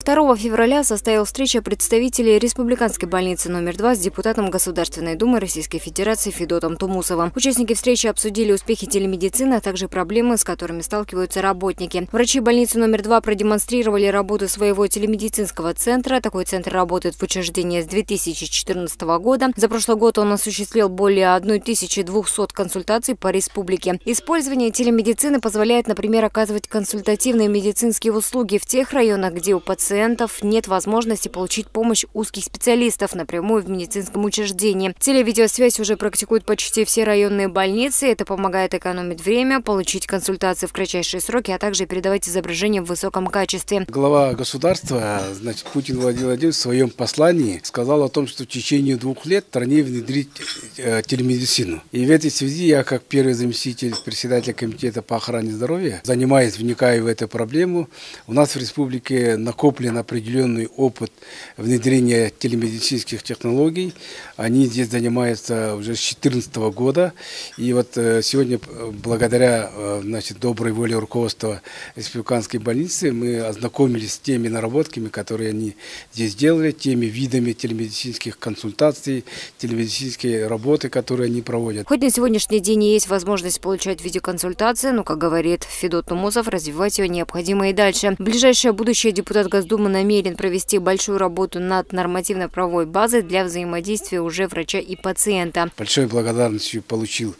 2 февраля состоялась встреча представителей Республиканской больницы номер 2 с депутатом Государственной Думы Российской Федерации Федотом Тумусовым. Участники встречи обсудили успехи телемедицины, а также проблемы, с которыми сталкиваются работники. Врачи больницы номер 2 продемонстрировали работу своего телемедицинского центра. Такой центр работает в учреждении с 2014 года. За прошлый год он осуществил более 1200 консультаций по республике. Использование телемедицины позволяет, например, оказывать консультативные медицинские услуги в тех районах, где у пациентов нет возможности получить помощь узких специалистов напрямую в медицинском учреждении. Телевидеосвязь уже практикуют почти все районные больницы. Это помогает экономить время, получить консультации в кратчайшие сроки, а также передавать изображения в высоком качестве. Глава государства, Путин Владимир Владимирович в своем послании сказал о том, что в течение 2 лет в стране внедрить телемедицину. И в этой связи я, как первый заместитель председателя комитета по охране здоровья, занимаясь, вникая в эту проблему, у нас в республике накоплен определенный опыт внедрения телемедицинских технологий. Они здесь занимаются уже с 2014 года. И вот сегодня, благодаря доброй воле руководства республиканской больницы, мы ознакомились с теми наработками, которые они здесь делали, теми видами телемедицинских консультаций, телемедицинские работы, которые они проводят. Хоть на сегодняшний день и есть возможность получать видеоконсультации, но, как говорит Федот Тумусов, развивать ее необходимо и дальше. В ближайшее будущее депутат Госдумы намерен провести большую работу над нормативно-правовой базой для взаимодействия уже врача и пациента. Большой благодарностью получил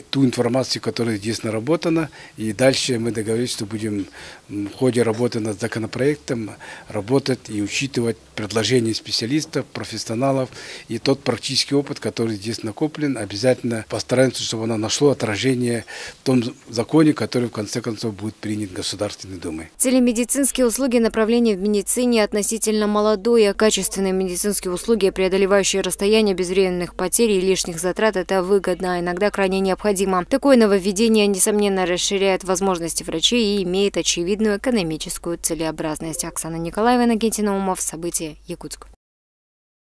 ту информацию, которая здесь наработана. И дальше мы договорились, что будем в ходе работы над законопроектом работать и учитывать предложения специалистов, профессионалов и тот практический опыт, который здесь накоплен. Обязательно постараемся, чтобы оно нашло отражение в том законе, который в конце концов будет принят Государственной Думой. Телемедицинские услуги направления в медицине относительно молодое. Качественные медицинские услуги, преодолевающие расстояние без временных потерь и лишних затрат, это выгодно, а иногда крайне необходимо. Такое нововведение, несомненно, расширяет возможности врачей и имеет очевидную экономическую целесообразность. Оксана Николаева, Иннокентий Наумов. События. Якутск.